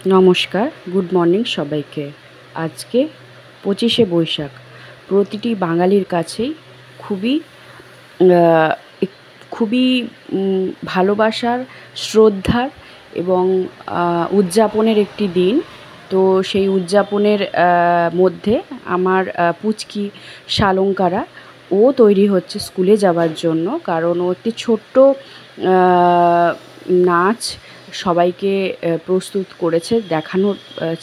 নমস্কার, good morning সবাইকে। আজকে 25শে বৈশাখ প্রতিটি বাঙালির কাছেই খুবই আহ, খুবই ভালোবাসার, শ্রদ্ধার এবং উদযাপনের একটি দিন। তো সেই উদযাপনের মধ্যে আমার পুচকি শালঙ্কারা ও তৈরি হচ্ছে স্কুলে যাওয়ার জন্য, কারণ ও একটি ছোট্ট নাচ সবাইকে প্রস্তুত করেছে, দেখানোর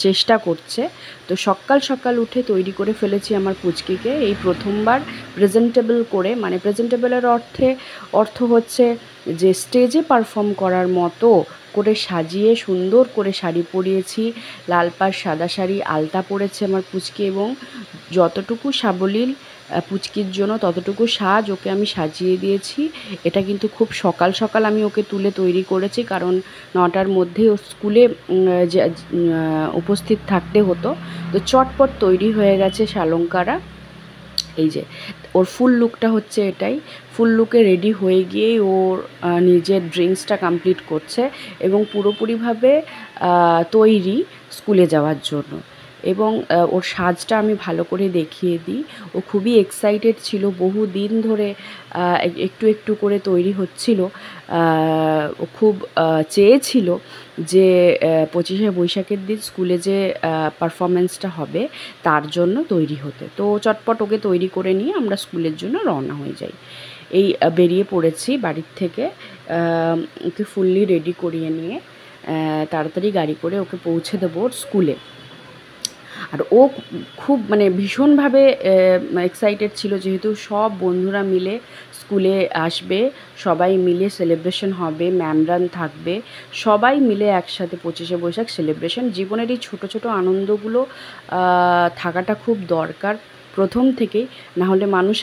চেষ্টা করছে। তো সকাল সকাল উঠে তৈরি করে ফেলেছি আমার পুচকিকে, এই প্রথমবার প্রেজেন্টেবল করে, মানে প্রেজেন্টেবলের অর্থ হচ্ছে যে স্টেজে পারফর্ম করার মতো করে সাজিয়ে সুন্দর করে শাড়ি পরিয়েছি, লাল পাড় সাদা শাড়ি, আলতা পরেছে আমার পুচকি, এবং যতটুকু সাবলীল পুচকির জন্য ততটুকু সাজ ওকে আমি সাজিয়ে দিয়েছি। এটা কিন্তু খুব সকাল সকাল আমি ওকে তুলে তৈরি করেছি, কারণ 9টার মধ্যে ও স্কুলে উপস্থিত থাকতে হতো। তো চটপট তৈরি হয়ে গেছে শালঙ্কারা। এই যে ওর ফুল লুকটা হচ্ছে এটাই। ফুল লুকে রেডি হয়ে গিয়েই ওর নিজের ড্রিঙ্কসটা কমপ্লিট করছে এবং পুরোপুরিভাবে তৈরি স্কুলে যাওয়ার জন্য। এবং ওর সাজটা আমি ভালো করে দেখিয়ে দিই। ও খুবই এক্সাইটেড ছিল, বহু দিন ধরে একটু একটু করে তৈরি হচ্ছিল। ও খুব চেয়েছিল যে 25শে বৈশাখের দিন স্কুলে যে পারফরমেন্সটা হবে তার জন্য তৈরি হতে। তো চটপট ওকে তৈরি করে নিয়ে আমরা স্কুলের জন্য রওনা হয়ে যাই। এই বেরিয়ে পড়েছি বাড়ির থেকে, ওকে ফুললি রেডি করিয়ে নিয়ে তাড়াতাড়ি গাড়ি করে ওকে পৌঁছে দেবো ওর স্কুলে। আর ও খুব মানে ভীষণভাবে এক্সাইটেড ছিল, যেহেতু সব বন্ধুরা মিলে স্কুলে আসবে, সবাই মিলে সেলিব্রেশন হবে, ম্যামরান থাকবে, সবাই মিলে একসাথে 25শে বৈশাখ সেলিব্রেশন। জীবনের এই ছোটো ছোটো আনন্দগুলো থাকাটা খুব দরকার প্রথম থেকেই, না হলে মানুষ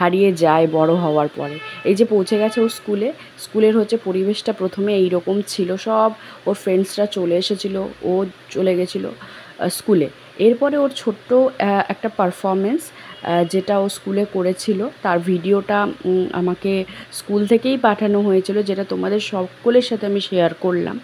হারিয়ে যায় বড় হওয়ার পরে। এই যে পৌঁছে গেছে ও স্কুলে। স্কুলের হচ্ছে পরিবেশটা প্রথমে এইরকম ছিল, সব ওর ফ্রেন্ডসরা চলে এসেছিলো, ও চলে গেছিলো স্কুলে। এরপরে ওর ছোট্ট একটা পারফরমেন্স যেটা ও স্কুলে করেছিল, তার ভিডিওটা আমাকে স্কুল থেকেই পাঠানো হয়েছিল, যেটা তোমাদের সকলের সাথে আমি শেয়ার করলাম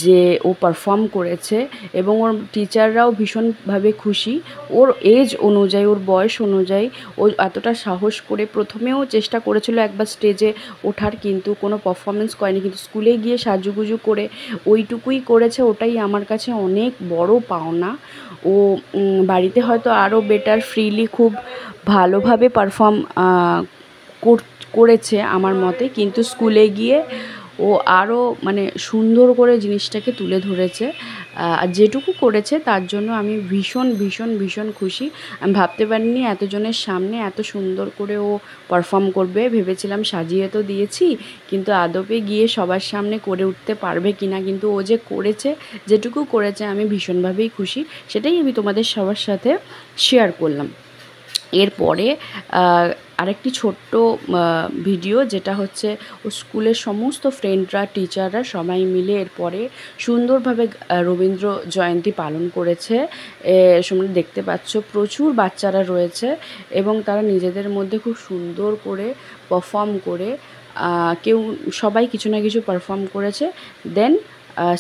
যে ও পারফর্ম করেছে। এবং ওর টিচাররাও ভীষণভাবে খুশি। ওর এজ অনুযায়ী, ওর বয়স অনুযায়ী ও এতটা সাহস করে প্রথমেও চেষ্টা করেছিল একবার স্টেজে ওঠার, কিন্তু কোনো পারফরমেন্স করেনি, কিন্তু স্কুলে গিয়ে সাজুগুজু করে ওইটুকুই করেছে। ওটাই আমার কাছে অনেক বড় পাওনা। ও বাড়িতে হয়তো আরও বেটার ফ্রিলি খুব ভালোভাবে পারফর্ম করেছে আমার মতে, কিন্তু স্কুলে গিয়ে ও আরও মানে সুন্দর করে জিনিসটাকে তুলে ধরেছে। আর যেটুকু করেছে তার জন্য আমি ভীষণ ভীষণ ভীষণ খুশি। আমি ভাবতে পারিনি এতজনের সামনে এত সুন্দর করে ও পারফর্ম করবে। ভেবেছিলাম সাজিয়ে তো দিয়েছি, কিন্তু আদপে গিয়ে সবার সামনে করে উঠতে পারবে কি না, কিন্তু ও যে করেছে, যেটুকু করেছে, আমি ভীষণভাবেই খুশি। সেটাই আমি তোমাদের সবার সাথে শেয়ার করলাম। এরপরে আরেকটি ছোট্ট ভিডিও, যেটা হচ্ছে ও স্কুলের সমস্ত ফ্রেন্ডরা, টিচাররা সবাই মিলে এরপরে সুন্দরভাবে রবীন্দ্র জয়ন্তী পালন করেছে। তোমরা দেখতে পাচ্ছ প্রচুর বাচ্চারা রয়েছে এবং তারা নিজেদের মধ্যে খুব সুন্দর করে পারফর্ম করে সবাই কিছু না কিছু পারফর্ম করেছে, দেন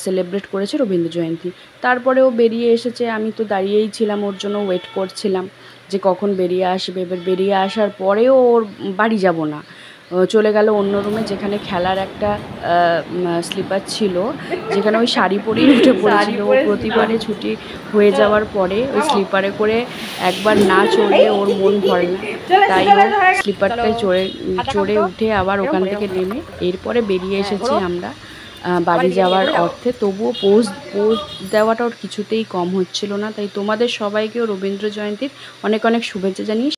সেলিব্রেট করেছে রবীন্দ্র জয়ন্তী। তারপরে ও বেরিয়ে এসেছে, আমি তো দাঁড়িয়েই ছিলাম, ওর জন্য ওয়েট করছিলাম যে কখন বেরিয়ে আসবে। এবার বেরিয়ে আসার পরেও ওর বাড়ি যাব না, চলে গেল অন্য রুমে, যেখানে খেলার একটা স্লিপার ছিল, যেখানে ওই শাড়ি পরেই উঠে পড়েছিল। ও প্রতিবারে ছুটি হয়ে যাওয়ার পরে ওই স্লিপারে করে একবার না চড়লে ওর মন ভরে না, তাই ও স্লিপারটায় চড়ে উঠে আবার ওখান থেকে নেমে এরপরে বেরিয়ে এসেছি আমরা বাড়ি যাওয়ার অর্থে। তবুও পোজ দেওয়াটা ওর কিছুতেই কম হচ্ছিল না। তাই তোমাদের সবাইকেও রবীন্দ্র জয়ন্তীর অনেক অনেক শুভেচ্ছা জানিয়ে